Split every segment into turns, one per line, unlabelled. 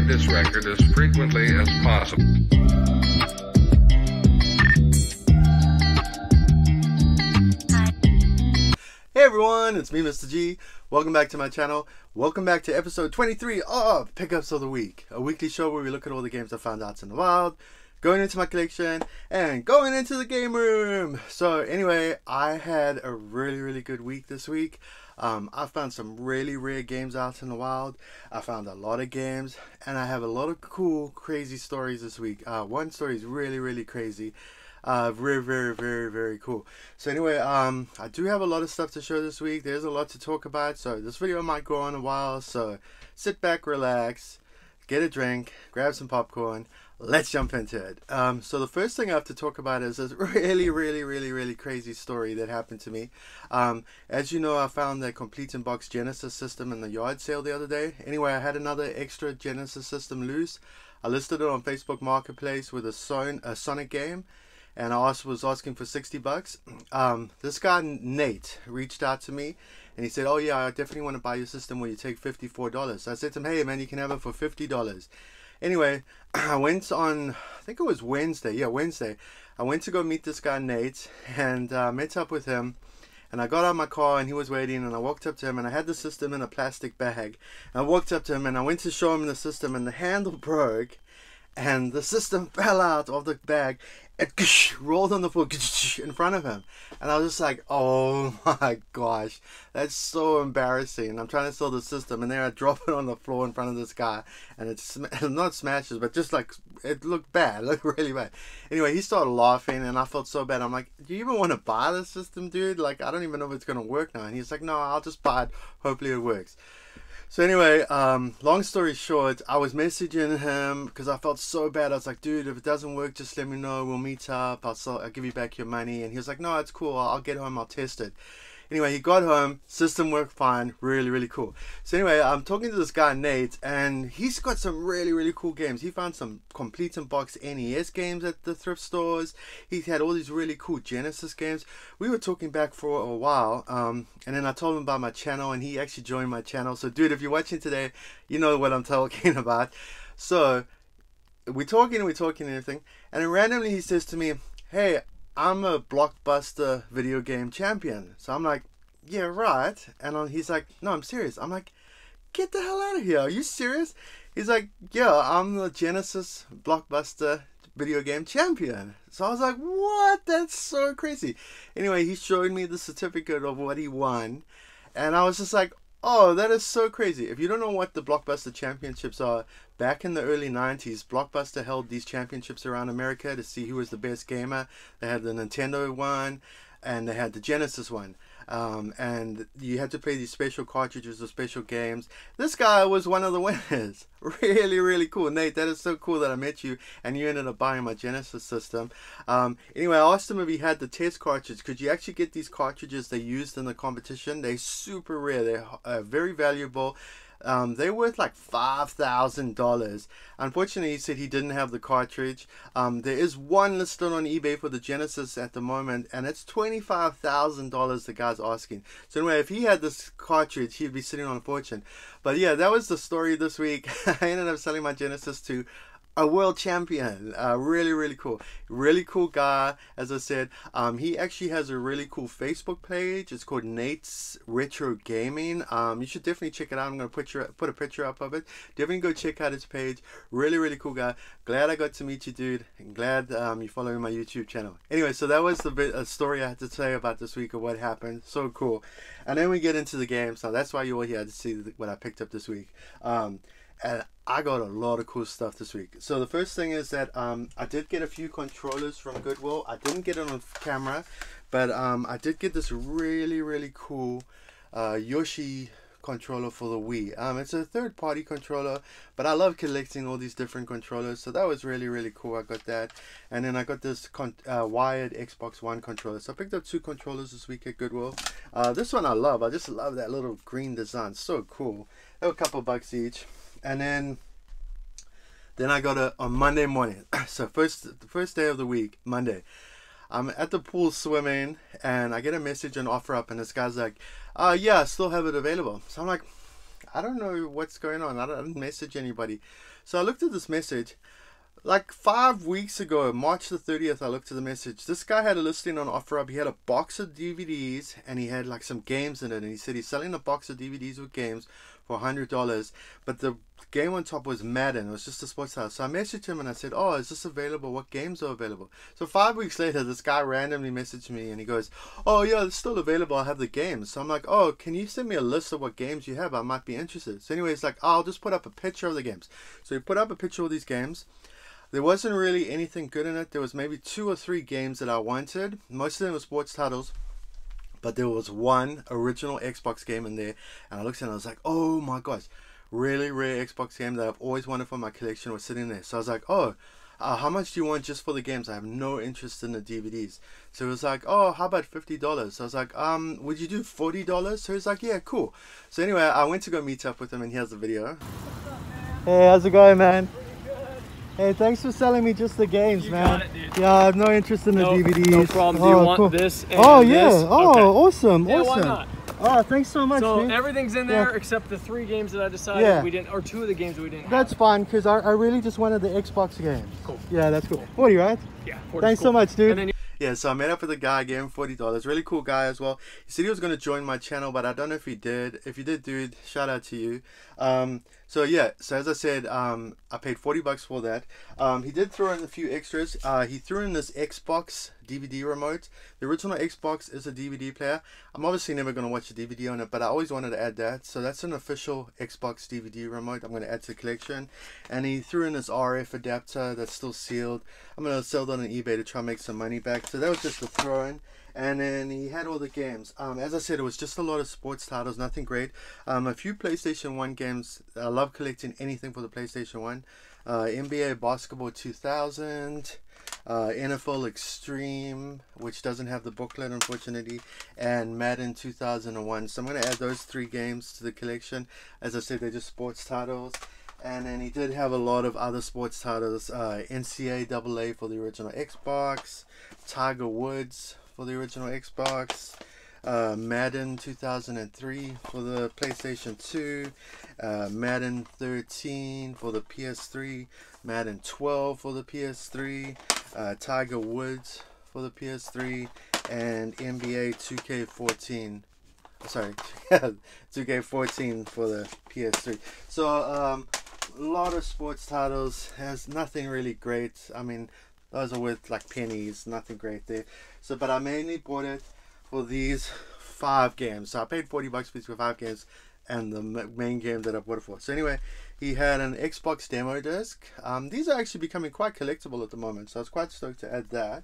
this record as frequently as possible.
Hey everyone, it's me, Mr. G. Welcome back to my channel. Welcome back to episode 23 of Pickups of the Week, a weekly show where we look at all the games I found out in the wild, going into my collection, and going into the game room. So anyway, I had a really good week this week. I found some really rare games out in the wild. I found a lot of games, and I have a lot of cool, crazy stories this week. One story is really crazy. Very cool. So anyway, I do have a lot of stuff to show this week. There's a lot to talk about, so this video might go on a while. So sit back, relax, get a drink, grab some popcorn. Let's jump into it. So the first thing I have to talk about is this really crazy story that happened to me. As you know, I found the Complete in Box Genesis system in the yard sale the other day. Anyway, I had another extra Genesis system loose. I listed it on Facebook Marketplace with a Sonic game, and I was asking for 60 bucks. This guy Nate reached out to me and he said, "Oh yeah, I definitely want to buy your system. Will you take $54?" So I said to him, "Hey man, you can have it for $50. Anyway, I went on, I think it was Wednesday. Yeah, Wednesday. I went to go meet this guy Nate and met up with him. And I got out of my car and he was waiting, and I walked up to him and I had the system in a plastic bag. And I walked up to him and I went to show him the system, and the handle broke and the system fell out of the bag. It rolled on the floor in front of him, and I was just like, oh my gosh, that's so embarrassing. And I'm trying to sell the system, and there I drop it on the floor in front of this guy, and it's not smashes, but just like, it looked bad. It looked really bad. Anyway, he started laughing and I felt so bad. I'm like, do you even want to buy this system, dude? Like, I don't even know if it's gonna work now. And he's like, no, I'll just buy it, hopefully it works. So anyway, long story short, I was messaging him because I felt so bad. I was like, dude, if it doesn't work, just let me know. We'll meet up. I'll give you back your money. And he was like, no, it's cool. I'll get home. I'll test it. Anyway, he got home. System worked fine. Really cool. So anyway, I'm talking to this guy, Nate, and he's got some really cool games. He found some Complete in Box NES games at the thrift stores. He had all these really cool Genesis games. We were talking back for a while, and then I told him about my channel, and he actually joined my channel. So dude, if you're watching today, you know what I'm talking about. So we're talking and everything, and then randomly he says to me, hey, I'm a Blockbuster video game champion. So I'm like, yeah, right. And he's like, no, I'm serious. I'm like, get the hell out of here. Are you serious? He's like, yeah, I'm the Genesis Blockbuster video game champion. So I was like, what? That's so crazy. Anyway, he showed me the certificate of what he won. And I was just like, oh, that is so crazy. If you don't know what the Blockbuster Championships are, back in the early 90s, Blockbuster held these championships around America to see who was the best gamer. They had the Nintendo one, and they had the Genesis one. And you had to play these special cartridges or special games. This guy was one of the winners. Really cool. Nate, that is so cool that I met you and you ended up buying my Genesis system. Anyway, I asked him if he had the test cartridge. Could you actually get these cartridges they used in the competition? They're super rare. They're very valuable. They're worth like $5,000. Unfortunately, he said he didn't have the cartridge. There is one listed on eBay for the Genesis at the moment, and it's $25,000 the guy's asking. So anyway, if he had this cartridge, he'd be sitting on a fortune. But yeah, that was the story this week. I ended up selling my Genesis to a world champion. Really cool. Really cool guy. As I said, he actually has a really cool Facebook page. It's called Nate's Retro Gaming. You should definitely check it out. I'm going to put a picture up of it. Definitely go check out his page. Really cool guy. Glad I got to meet you, dude. And glad you're following my YouTube channel. Anyway, so that was a story I had to say about this week of what happened. So cool. And then we get into the game. So that's why you're all here to see what I picked up this week. And I got a lot of cool stuff this week. So the first thing is that I did get a few controllers from Goodwill. I didn't get it on camera, but I did get this really cool Yoshi controller for the Wii. It's a third-party controller, but I love collecting all these different controllers, so that was really cool. I got that, and then I got this wired Xbox One controller. So I picked up 2 controllers this week at Goodwill. This one I love. I just love that little green design. So cool. They were a couple bucks each. And then I got it on Monday morning. So the first day of the week, Monday, I'm at the pool swimming, and I get a message on OfferUp, and this guy's like, yeah, I still have it available. So I'm like, I don't know what's going on. I didn't message anybody. So I looked at this message. Like 5 weeks ago, March the 30th, I looked at the message. This guy had a listing on OfferUp. He had a box of DVDs and he had like some games in it. And he said he's selling a box of DVDs with games for $100. But the game on top was Madden. It was just a sports title. So I messaged him and I said, oh, is this available? What games are available? So 5 weeks later, this guy randomly messaged me and he goes, oh, yeah, it's still available. I have the games. So I'm like, oh, can you send me a list of what games you have? I might be interested. So anyway, it's like, oh, I'll just put up a picture of the games. So he put up a picture of these games. There wasn't really anything good in it. There was maybe 2 or 3 games that I wanted. Most of them were sports titles. But there was one original Xbox game in there. And I looked at it and I was like, oh my gosh. Really rare Xbox game that I've always wanted for my collection was sitting there. So I was like, oh, how much do you want just for the games? I have no interest in the DVDs. So it was like, oh, how about $50? So I was like, would you do $40? So he was like, yeah, cool. So anyway, I went to go meet up with him and here's the video. Hey, how's it going, man? Hey, thanks for selling me just the games, man.
Got it, dude.
Yeah, I have no interest in the DVDs.
No problem. Do you want
cool.
this and
oh, yeah.
this?
Oh,
okay.
Awesome.
Yeah,
awesome.
why not?
Oh, thanks so much,
So
dude.
everything's in there except the 3 games that I decided we didn't, or 2 of the games that we didn't
That's
have.
fine, because I really just wanted the Xbox games.
Cool.
Yeah, that's cool. 40, right?
Yeah, 40.
Thanks so much, dude.
And then
Yeah, so I met up with a guy, gave him $40. Really cool guy as well. He said he was going to join my channel, but I don't know if he did. If you did, dude, shout out to you. So yeah, so as I said, I paid $40 for that. He did throw in a few extras. He threw in this Xbox DVD remote. The original Xbox is a DVD player. I'm obviously never going to watch a DVD on it, but I always wanted to add that. So that's an official Xbox DVD remote I'm going to add to the collection. And he threw in this RF adapter that's still sealed. I'm going to sell that on eBay to try and make some money back. So that was just a throw-in. And then he had all the games. As I said, it was just a lot of sports titles, nothing great. A few PlayStation 1 games. I love collecting anything for the PlayStation 1. NBA Basketball 2000, NFL Extreme, which doesn't have the booklet unfortunately, and Madden 2001. So I'm going to add those 3 games to the collection. As I said, they're just sports titles. And then he did have a lot of other sports titles. NCAA for the original Xbox, Tiger Woods for the original Xbox, Madden 2003 for the PlayStation 2, Madden 13 for the PS3, Madden 12 for the PS3, Tiger Woods for the PS3, and NBA 2K14. Sorry, 2K14 for the PS3. So a lot of sports titles. Has nothing really great. I mean, those are worth like pennies, nothing great there. So, but I mainly bought it for these 5 games. So I paid $40 for these 5 games, and the main game that I bought it for. So anyway, he had an Xbox demo disc. These are actually becoming quite collectible at the moment, so I was quite stoked to add that.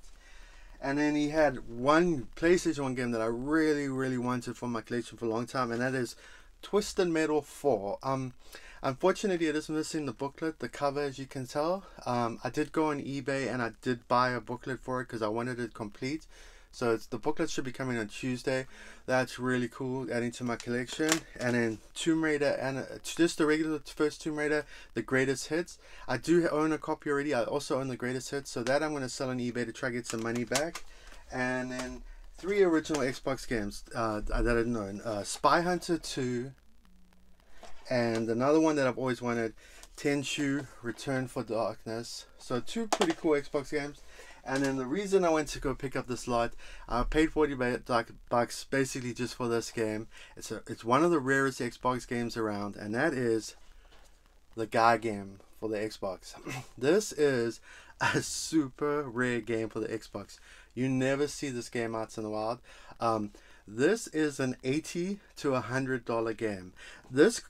And then he had one PlayStation 1 game that I really, really wanted for my collection for a long time, and that is Twisted Metal 4. Unfortunately, it is missing the booklet, the cover, as you can tell. I did go on eBay and I did buy a booklet for it because I wanted it complete. So the booklet should be coming on Tuesday. That's really cool, adding to my collection. And then Tomb Raider, and just the regular first Tomb Raider, the greatest hits. I do own a copy already. I also own the greatest hits, so that I'm going to sell on eBay to try to get some money back. And then 3 original Xbox games that I didn't own. Spy Hunter 2. And another one that I've always wanted, Tenchu Return for Darkness. So 2 pretty cool Xbox games. And then the reason I went to go pick up this lot, I paid $40 basically just for this game. It's one of the rarest Xbox games around, and that is the Guy game for the Xbox. This is a super rare game for the Xbox. You never see this game out in the wild. This is an $80 to $100 game. This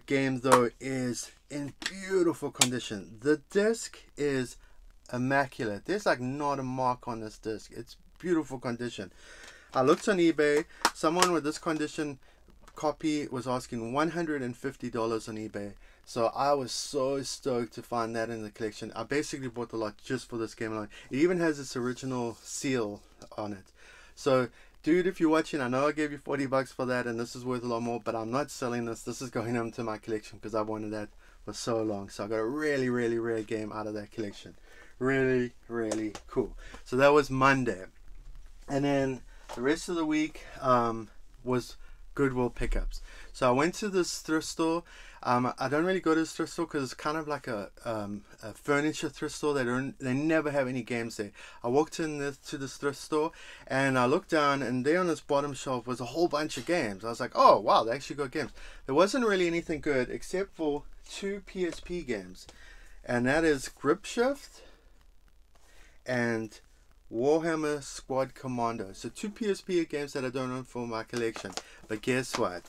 game though is in beautiful condition. The disc is immaculate. There's like not a mark on this disc. It's beautiful condition. I looked on eBay. Someone with this condition copy was asking $150 on eBay. So I was so stoked to find that in the collection. I basically bought the lot just for this game alone. It even has its original seal on it. So dude, if you're watching, I know I gave you $40 for that and this is worth a lot more, but I'm not selling this. This is going into my collection because I've wanted that for so long. So I got a really, really rare game out of that collection. Really, really cool. So that was Monday. And then the rest of the week was Goodwill pickups. So I went to this thrift store. I don't really go to this thrift store because it's kind of like a furniture thrift store. They never have any games there. I walked in to this thrift store and I looked down, and there on this bottom shelf was a whole bunch of games. I was like, oh wow, they actually got games. There wasn't really anything good except for 2 PSP games, and that is Grip Shift and Warhammer Squad Commando. So 2 PSP games that I don't own for my collection. But guess what?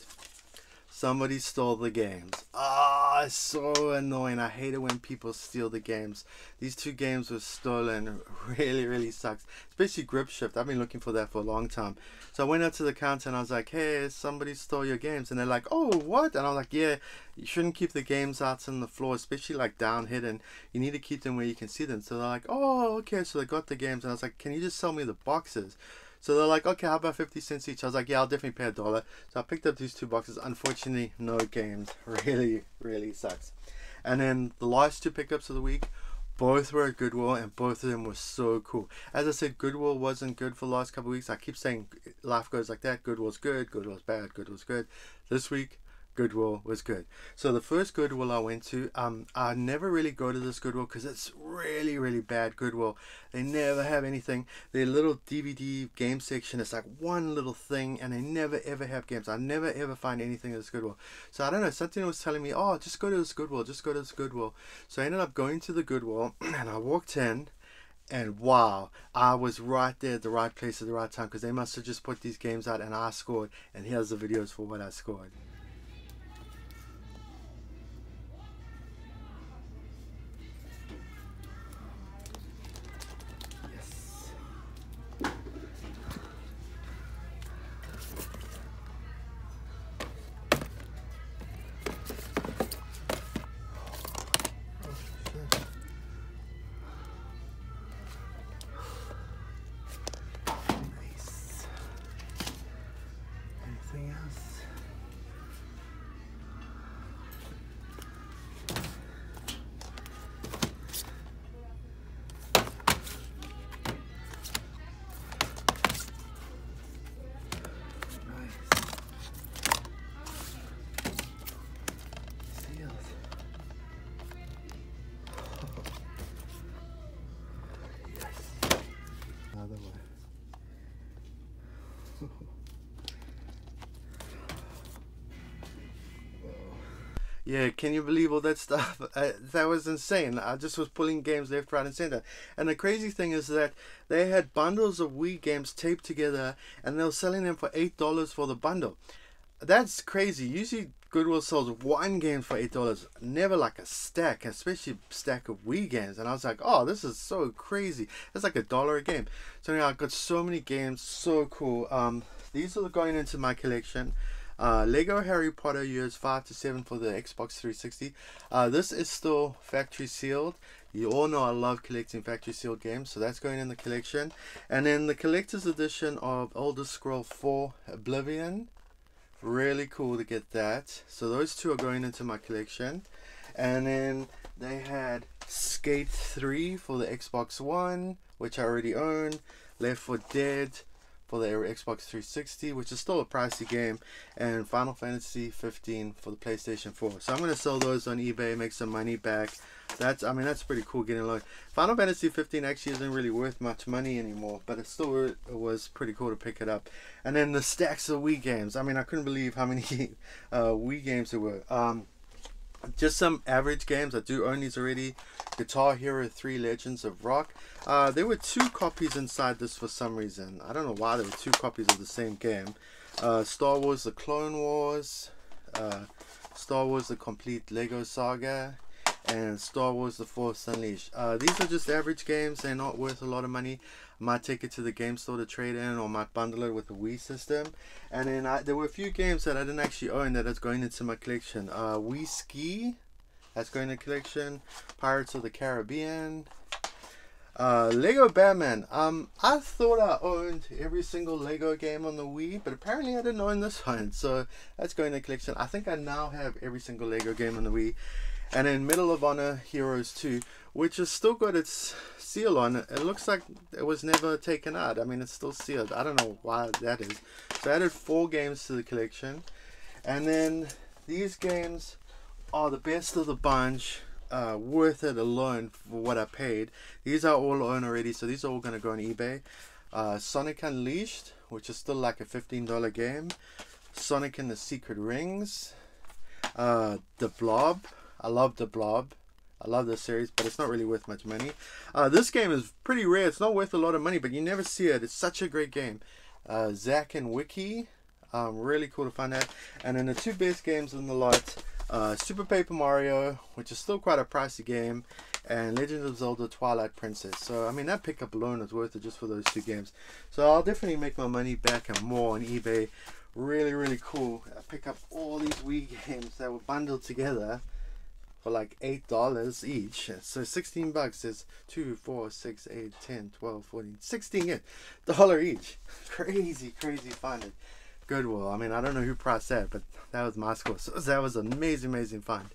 Somebody stole the games. Ah, it's so annoying. I hate it when people steal the games. These 2 games were stolen. Really, really sucks. Especially Grip Shift. I've been looking for that for a long time. So I went out to the counter and I was like, hey, somebody stole your games. And they're like, oh, what? And I was like, yeah, you shouldn't keep the games out on the floor, especially like down hidden. You need to keep them where you can see them. So they're like, oh, okay. So they got the games. And I was like, can you just sell me the boxes? So they're like, okay, how about 50 cents each? I was like, yeah, I'll definitely pay $1. So I picked up these 2 boxes. Unfortunately, no games. Really, really sucks. And then the last 2 pickups of the week, both were at Goodwill, and both of them were so cool. As I said, Goodwill wasn't good for the last couple of weeks. I keep saying life goes like that. Goodwill's good, Goodwill's bad, Goodwill's good. This week, Goodwill was good. So the first Goodwill I went to, I never really go to this Goodwill because it's really, really bad Goodwill. They never have anything. Their little DVD game section is like one little thing, and they never ever have games. I never ever find anything at this Goodwill. So I don't know, something was telling me, oh, just go to this Goodwill, just go to this Goodwill. So I ended up going to the Goodwill, and I walked in, and wow, I was right there at the right place at the right time, because they must have just put these games out and I scored. And here's the videos for what I scored. Another one. Yeah, can you believe all that stuff? That was insane. I just was pulling games left, right, and center. And the crazy thing is that they had bundles of Wii games taped together, and they were selling them for $8 for the bundle. That's crazy. Usually Goodwill sells one game for $8, never like a stack, especially a stack of Wii games. And I was like, oh, this is so crazy. It's like $1 a game. So yeah, I got so many games, so cool. These are going into my collection. Lego Harry Potter years 5 to 7 for the Xbox 360. This is still factory sealed. You all know I love collecting factory sealed games, so that's going in the collection. And then the collector's edition of Elder Scrolls 4 Oblivion. Really cool to get that. So those 2 are going into my collection. And then they had Skate 3 for the Xbox One, which I already own. Left 4 Dead for the Xbox 360, which is still a pricey game, and Final Fantasy 15 for the PlayStation 4. So I'm going to sell those on eBay, make some money back. That's pretty cool getting a loan. Final Fantasy 15 actually isn't really worth much money anymore, but it still was pretty cool to pick it up. And then the stacks of Wii games. I mean, I couldn't believe how many Wii games there were. Just some average games. I do own these already. Guitar Hero 3 Legends of Rock. There were 2 copies inside this for some reason. I don't know why there were 2 copies of the same game. Star Wars The Clone Wars, Star Wars The Complete Lego Saga, and Star Wars The Force Unleashed. These are just average games. They're not worth a lot of money. I might take it to the game store to trade in, or might bundle it with the Wii system. And then there were a few games that I didn't actually own that is going into my collection. Wii Ski, that's going into collection. Pirates of the Caribbean. Lego Batman. I thought I owned every single Lego game on the Wii, but apparently I didn't own this one, so that's going to collection. I think I now have every single Lego game on the Wii. And then Medal of Honor Heroes 2, which has still got its seal on it. It looks like it was never taken out. I mean, it's still sealed. I don't know why that is. So I added 4 games to the collection. And then these games are the best of the bunch. Worth it alone for what I paid. These are all on already, so these are all going to go on eBay. Sonic Unleashed, which is still like a $15 game. Sonic and the Secret Rings. The Blob. I love The Blob. I love this series, but it's not really worth much money. This game is pretty rare. It's not worth a lot of money, but you never see it. It's such a great game. Zack and Wiki. Really cool to find that. And then the 2 best games in the lot. Super Paper Mario, which is still quite a pricey game, and Legend of Zelda Twilight Princess. So I mean, that pickup alone is worth it just for those 2 games. So I'll definitely make my money back and more on eBay. Really cool. I pick up all these Wii games that were bundled together for like $8 each. So 16 bucks is 2, 4, 6, 8, 10, 12, 14, 16 $1 each. Crazy find it. Goodwill. I mean, I don't know who priced that, but that was my score. So that was an amazing find.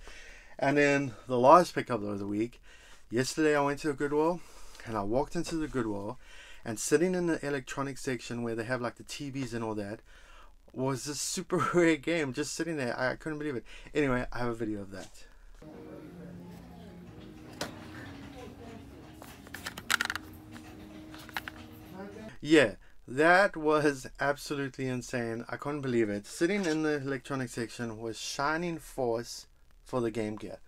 And then the last pickup of the week. Yesterday I went to a Goodwill, and I walked into the Goodwill, and sitting in the electronic section where they have like the TVs and all that was this super rare game just sitting there. I couldn't believe it. Anyway, I have a video of that. Yeah, that was absolutely insane. I couldn't believe it. Sitting in the electronic section was Shining Force for the Game Gear.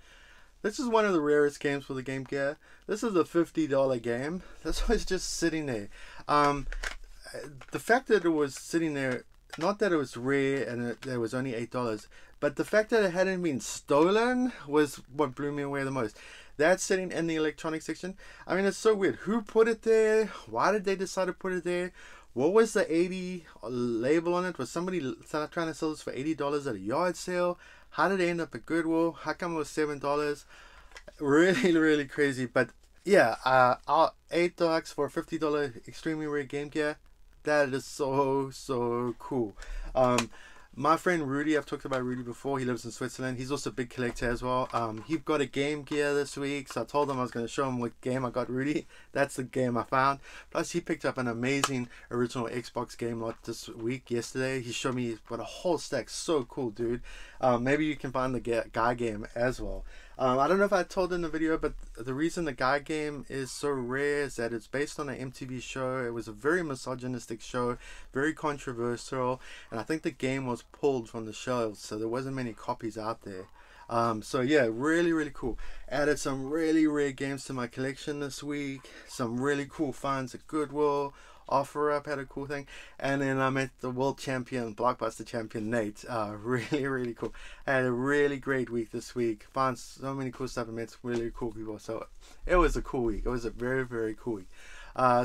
This is one of the rarest games for the Game Gear. This is a $50 game. This was just sitting there. The fact that it was sitting there, not that it was rare and it was only $8, but the fact that it hadn't been stolen was what blew me away the most. That's sitting in the electronic section. I mean, it's so weird. Who put it there? Why did they decide to put it there? What was the 80 label on it? Was somebody trying to sell this for $80 at a yard sale? How did it end up at Goodwill? How come it was $7? Really crazy. But yeah, $8 for a $50 extremely rare Game Gear. That is so cool. My friend Rudy, I've talked about Rudy before. He lives in Switzerland. He's also a big collector as well. He got a Game Gear this week, so I told him I was going to show him what game I got Rudy. That's the game I found. Plus, he picked up an amazing original Xbox game lot this week, yesterday. He showed me he's got a whole stack. So cool, dude. Maybe you can find the Guy game as well. I don't know if I told in the video, but the reason the Guy game is so rare is that it's based on an MTV show. It was a very misogynistic show, very controversial, and I think the game was pulled from the shelves, so there wasn't many copies out there. So yeah, really cool. Added some really rare games to my collection this week. Some really cool finds at Goodwill. OfferUp had a cool thing, and then I met the world champion, Blockbuster champion Nate. Really cool. I had a really great week this week. Found so many cool stuff and met some really cool people. So it was a cool week. It was a very cool week.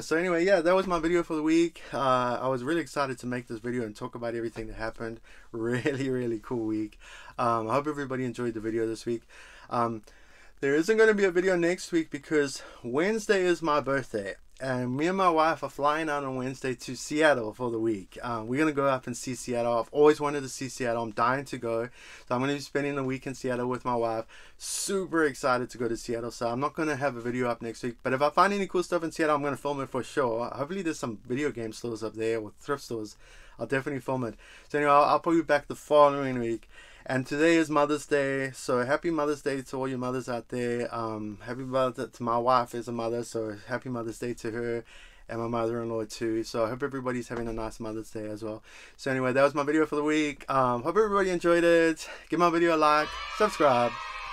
So anyway, yeah, that was my video for the week. I was really excited to make this video and talk about everything that happened. Really cool week. I hope everybody enjoyed the video this week. There isn't going to be a video next week because Wednesday is my birthday. And me and my wife are flying out on Wednesday to Seattle for the week. We're going to go up and see Seattle. I've always wanted to see Seattle. I'm dying to go. So I'm going to be spending the week in Seattle with my wife. Super excited to go to Seattle. So I'm not going to have a video up next week. But if I find any cool stuff in Seattle, I'm going to film it for sure. Hopefully there's some video game stores up there or thrift stores. I'll definitely film it. So anyway, I'll probably be back the following week. And today is Mother's Day, so happy Mother's Day to all your mothers out there. Happy Mother's Day to my wife as a mother, so happy Mother's Day to her and my mother-in-law too. So I hope everybody's having a nice Mother's Day as well. So anyway, that was my video for the week. Hope everybody enjoyed it. Give my video a like, subscribe.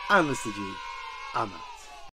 I'm Mr. G. I'm out.